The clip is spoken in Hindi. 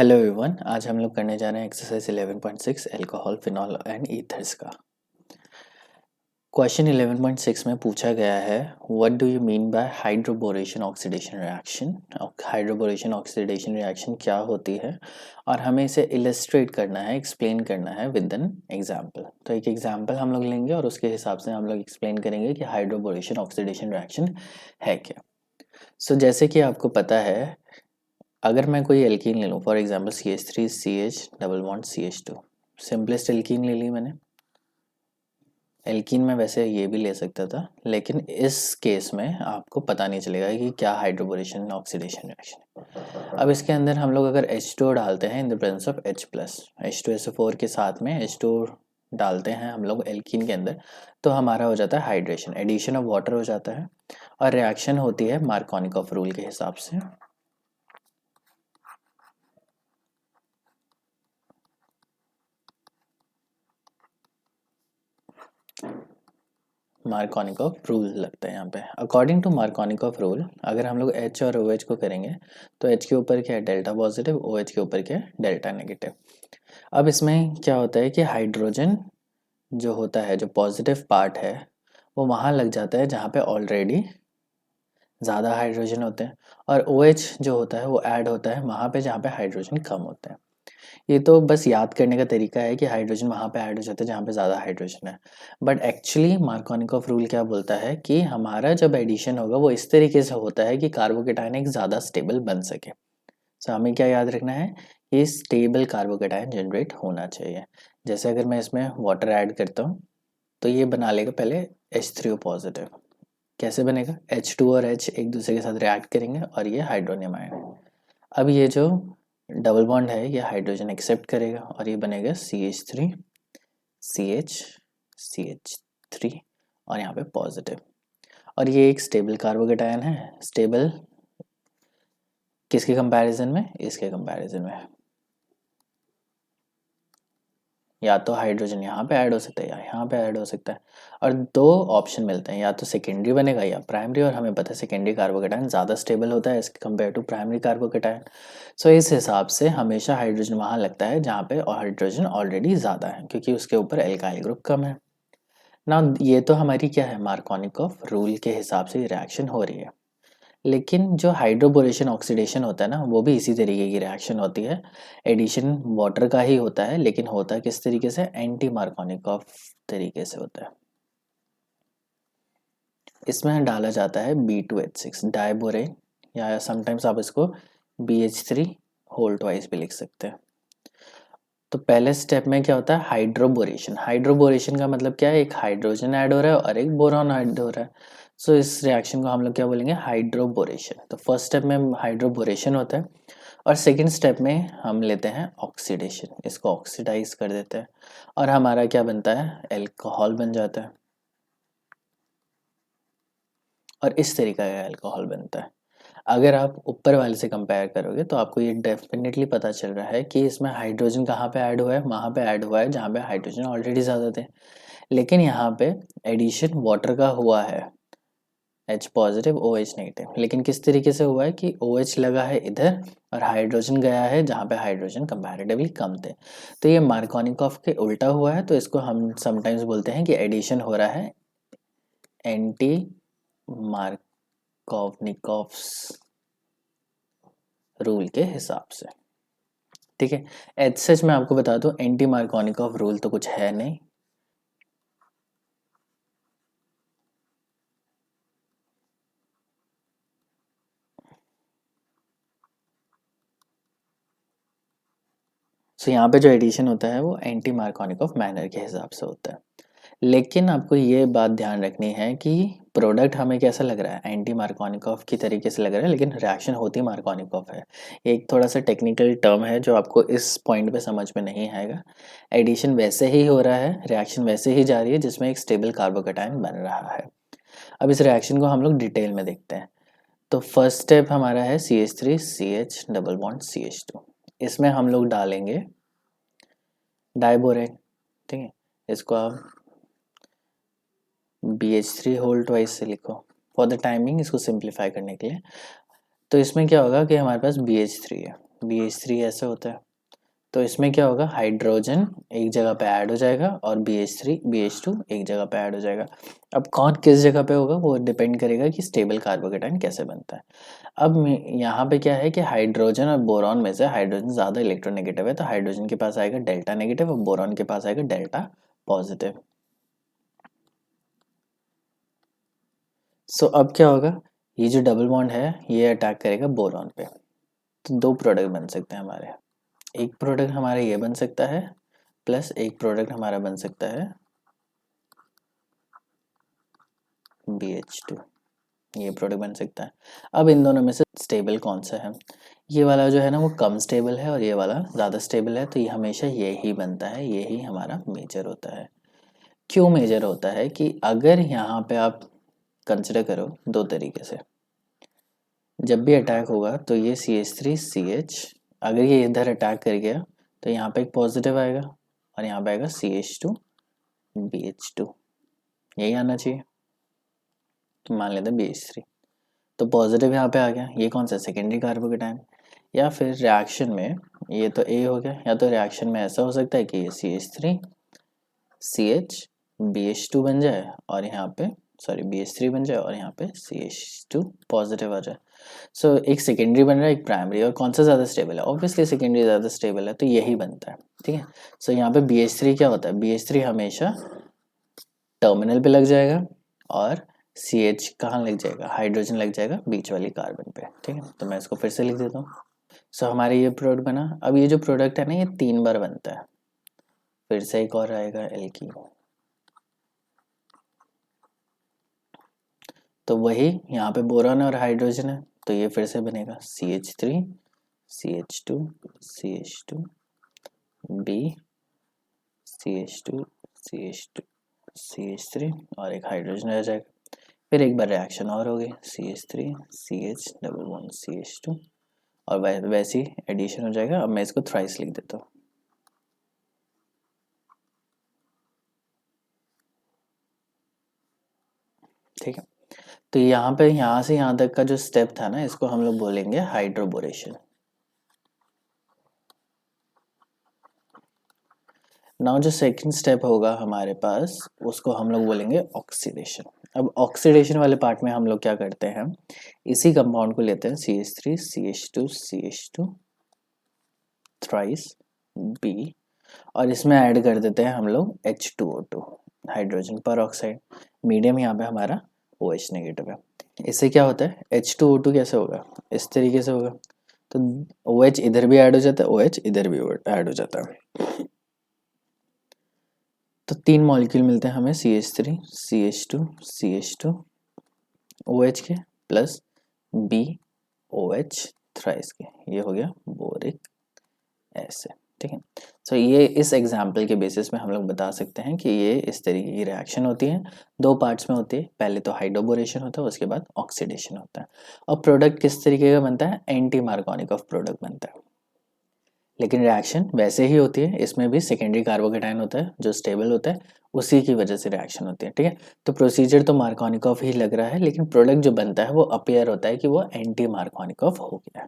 हेलो एवरीवन, आज हम लोग करने जा रहे हैं exercise 11.6 alcohol phenol and ethers का। क्वेश्चन 11.6 में पूछा गया है what do you mean by hydroboration oxidation reaction. Hydroboration oxidation reaction क्या होती है और हमें इसे इलस्ट्रेट करना है, एक्सप्लेन करना है विद एन एग्जाम्पल। तो एक एग्जाम्पल हम लोग लेंगे और उसके हिसाब से हम लोग एक्सप्लेन करेंगे कि हाइड्रोबोरेशन ऑक्सीडेशन रिएक्शन है क्या। सो जैसे कि आपको पता है, अगर मैं कोई एल्कीन ले लूँ, for example CH3 CH double bond CH2, simplest alkene ले ली मैंने। एल्कीन में वैसे ये भी ले सकता था, लेकिन इस केस में आपको पता नहीं चलेगा कि क्या हाइड्रोबोरेशन ऑक्सीडेशन रिएक्शन है। अब इसके अंदर हम लोग अगर H2 डालते हैं in the presence of H plus, H2SO4 के साथ में H2 डालते हैं हम लोग एल्कीन के अंदर, तो हमारा हो जाता है हाइड्रेशन, एडिशन ऑफ वाटर हो जाता है और रिएक्शन होती है मार्कोनिकॉफ रूल के हिसाब से। मार्कोनिकॉफ रूल लगता है यहाँ पे। अकॉर्डिंग टू मार्कोनिकॉफ रूल, अगर हम लोग H और OH को करेंगे तो H के ऊपर क्या है डेल्टा पॉजिटिव, OH के ऊपर क्या है डेल्टा नेगेटिव। अब इसमें क्या होता है कि हाइड्रोजन जो होता है, जो पॉजिटिव पार्ट है, वो वहाँ लग जाता है जहाँ पे ऑलरेडी ज़्यादा हाइड्रोजन होते हैं, और OH जो होता है वो ऐड होता है वहाँ पे जहाँ पे हाइड्रोजन कम होते हैं। ये तो बस याद करने का तरीका है कि हाइड्रोजन वहाँ पे ऐड हो जाता है जहाँ पे ज़्यादा हाइड्रोजन है, बट एक्चुअली मार्कोनिकॉफ रूल क्या बोलता है कि हमारा जब एडिशन होगा वो इस तरीके से होता है कि कार्बोकेटायन एक ज़्यादा स्टेबल बन सके। सो हमें क्या याद रखना है कि स्टेबल कार्बोकेटायन जनरेट होना चाहिए। जैसे अगर मैं इसमें वाटर ऐड करता हूँ तो ये बना लेगा पहले H3O पॉजिटिव। कैसे बनेगा? H2 और H एक दूसरे के साथ रिएक्ट करेंगे और ये हाइड्रोनियम आयन है। अब ये जो डबल बॉन्ड है ये हाइड्रोजन एक्सेप्ट करेगा और ये बनेगा CH3 CH CH3 और यहाँ पे पॉजिटिव, और ये एक स्टेबल कार्बोकेटायन है। स्टेबल किसके कंपैरिजन में? इसके कंपैरिजन में। या तो हाइड्रोजन यहाँ पे ऐड हो सकता है या यहाँ पे ऐड हो सकता है, और दो ऑप्शन मिलते हैं, या तो सेकेंडरी बनेगा या प्राइमरी, और हमें पता है सेकेंडरी कार्बोकेटायन ज़्यादा स्टेबल होता है इसके कंपेयर टू प्राइमरी कार्बोकेटायन। सो इस हिसाब से हमेशा हाइड्रोजन वहाँ लगता है जहाँ पे हाइड्रोजन ऑलरेडी ज़्यादा है, क्योंकि उसके ऊपर एल्काइल ग्रुप कम है ना। ये तो हमारी क्या है, मार्कोनिकॉफ रूल के हिसाब से रिएक्शन हो रही है। लेकिन जो हाइड्रोबोरेशन ऑक्सीडेशन होता है ना, वो भी इसी तरीके की रिएक्शन होती है। एडिशन वाटर का ही होता है, लेकिन होता है किस तरीके से? एंटी मार्कोनिकॉफ तरीके से होता है। इसमें डाला जाता है B2H6 डाइबोरेन, या समटाइम्स आप इसको BH3 होल ट्वाइस भी लिख सकते हैं। तो पहले स्टेप में क्या होता है? हाइड्रोबोरेशन। हाइड्रोबोरेशन का मतलब क्या है? एक हाइड्रोजन ऐड हो रहा है और एक बोरॉन ऐड हो रहा है। सो इस रिएक्शन को हम लोग क्या बोलेंगे? हाइड्रोबोरेशन। तो फर्स्ट स्टेप में हाइड्रोबोरेशन होता है और सेकेंड स्टेप में हम लेते हैं ऑक्सीडेशन, इसको ऑक्सीडाइज कर देते हैं और हमारा क्या बनता है? एल्कोहल बन जाता है, और इस तरीका का एल्कोहल बनता है। अगर आप ऊपर वाले से कंपेयर करोगे तो आपको ये डेफिनेटली पता चल रहा है कि इसमें हाइड्रोजन कहाँ पे ऐड हुआ है? वहाँ पे ऐड हुआ है जहाँ पे हाइड्रोजन ऑलरेडी ज़्यादा थे, लेकिन यहाँ पे एडिशन वाटर का हुआ है, H पॉजिटिव OH नेगेटिव। लेकिन किस तरीके से हुआ है कि OH लगा है इधर और हाइड्रोजन गया है जहाँ पे हाइड्रोजन कंपैरेटिवली कम थे। तो ये मार्कोनिकॉफ के उल्टा हुआ है, तो इसको हम समटाइम्स बोलते हैं कि एडिशन हो रहा है एंटी मार्कोनिकॉफ्स रूल के हिसाब से। ठीक है, एच सच मैं आपको बता दूं, एंटी मार्कोनिकॉफ रूल तो कुछ है नहीं। सो यहाँ पे जो एडिशन होता है वो एंटी मार्कोनिकॉफ मैनर के हिसाब से होता है। लेकिन आपको ये बात ध्यान रखनी है कि प्रोडक्ट हमें कैसा लग रहा है? एंटी मार्कोनिकॉफ की तरीके से लग रहा है, लेकिन रिएक्शन होती मार्कोनिकॉफ है। एक थोड़ा सा टेक्निकल टर्म है जो आपको इस पॉइंट पे समझ में नहीं आएगा। एडिशन वैसे ही हो रहा है, रिएक्शन वैसे ही जा रही है जिसमें एक स्टेबल कार्बोकेटायन बन रहा है। अब इस रिएक्शन को हम लोग डिटेल में देखते हैं। तो फर्स्ट स्टेप हमारा है CH3 CH double bond CH2। इसमें हम लोग डालेंगे डाइबोरेन। ठीक है, इसको आप BH3 होल ट्वाइस से लिखो फॉर द टाइमिंग, इसको सिंप्लीफाई करने के लिए। तो इसमें क्या होगा कि हमारे पास BH3 है, BH3 ऐसे होता है। तो इसमें क्या होगा, हाइड्रोजन एक जगह पे ऐड हो जाएगा और BH3 BH2 एक जगह पे ऐड हो जाएगा। अब कौन किस जगह पे होगा वो डिपेंड करेगा कि स्टेबल कार्बोकेटाइन कैसे बनता है। अब यहाँ पे क्या है कि हाइड्रोजन और बोरॉन में से हाइड्रोजन ज़्यादा इलेक्ट्रोनेगेटिव है, तो हाइड्रोजन के पास आएगा डेल्टा नेगेटिव और बोरॉन के पास आएगा डेल्टा पॉजिटिव। सो अब क्या होगा, ये जो डबल बॉन्ड है ये अटैक करेगा बोरॉन पे, तो दो प्रोडक्ट बन सकते हैं हमारे। एक प्रोडक्ट हमारा ये बन सकता है प्लस एक प्रोडक्ट हमारा बन सकता है BH2, ये प्रोडक्ट बन सकता है। अब इन दोनों में से स्टेबल कौन सा है, ये वाला जो है ना वो कम स्टेबल है और ये वाला ज़्यादा स्टेबल है, तो ये हमेशा ये ही बनता है, ये ही हमारा मेजर होता है। क्यों मेजर होता है कि अगर यहाँ पे आप कंसिडर करो दो तरीके से, जब भी अटैक होगा तो ये CH3CH, अगर ये इधर अटैक कर गया तो यहाँ पे एक पॉजिटिव आएगा और यहाँ पे आएगा CH2BH2, यही आना चाहिए। तो मान लेते हैं BH3, तो पॉजिटिव यहाँ पे आ गया, ये कौन सा सेकेंडरी कार्बोकेटाइन। या फिर रिएक्शन में ये तो A हो गया, या तो रिएक्शन में ऐसा हो सकता है कि ये CH3CH BH2 बन जाए और यहाँ पे सॉरी BH3 बन जाए और यहाँ पे CH2 पॉजिटिव आ जाए। सो एक सेकेंडरी बन रहा है एक प्राइमरी, और कौन सा ज़्यादा स्टेबल है, ऑब्वियसली सेकेंडरी ज़्यादा स्टेबल है, तो यही बनता है। ठीक है, सो यहाँ पे BH3 क्या होता है, BH3 हमेशा टर्मिनल पे लग जाएगा और CH कहाँ लग जाएगा, हाइड्रोजन लग जाएगा बीच वाली कार्बन पे। ठीक है, तो मैं इसको फिर से लिख देता हूँ। सो हमारे ये प्रोडक्ट बना। अब ये जो प्रोडक्ट है ना ये 3 बार बनता है, फिर से एक और आएगा एल्कीन, तो वही यहाँ पे बोरॉन और हाइड्रोजन है, तो ये फिर से बनेगा CH3 CH2 CH2 B CH2 CH2 CH3 और एक हाइड्रोजन रह जाएगा। फिर एक बार रिएक्शन और होगी CH3 CH double bond CH2 और वैसे ही एडिशन हो जाएगा। अब मैं इसको थ्राइस लिख देता हूँ। ठीक है, तो यहाँ पे यहाँ से यहाँ तक का जो स्टेप था ना इसको हम लोग बोलेंगे हाइड्रोबोरेशन। नाउ जो सेकंड स्टेप होगा हमारे पास उसको हम लोग बोलेंगे ऑक्सीडेशन। अब ऑक्सीडेशन वाले पार्ट में हम लोग क्या करते हैं, इसी कंपाउंड को लेते हैं CH3 CH2 CH2 thrice B और इसमें ऐड कर देते हैं हम लोग H2O2 हाइड्रोजन पर ऑक्साइड। मीडियम यहाँ पे हमारा OH नेगेटिव है। इससे क्या होता है, H2O2 कैसे होगा, इस तरीके से होगा, तो OH इधर भी ऐड हो जाता है, OH इधर भी ऐड हो जाता है, तो 3 मॉलिक्यूल मिलते हैं हमें CH3 CH2 CH2 OH के प्लस BOH थ्राइस के, ये हो गया बोरिक एसिड। ठीक है, सो ये इस एग्जाम्पल के बेसिस में हम लोग बता सकते हैं कि ये इस तरीके की रिएक्शन होती है, दो पार्ट्स में होती है, पहले तो हाइड्रोबोरेशन होता है उसके बाद ऑक्सीडेशन होता है। और प्रोडक्ट किस तरीके का बनता है, एंटी मार्कोनिकॉफ प्रोडक्ट बनता है, लेकिन रिएक्शन वैसे ही होती है, इसमें भी सेकेंडरी कार्बोकेटाइन होता है जो स्टेबल होता है, उसी की वजह से रिएक्शन होती है। ठीक है, तो प्रोसीजर तो मार्कोनिकॉफ ही लग रहा है, लेकिन प्रोडक्ट जो बनता है वो अपीयर होता है कि वो एंटी मार्कोनिकॉफ हो गया है।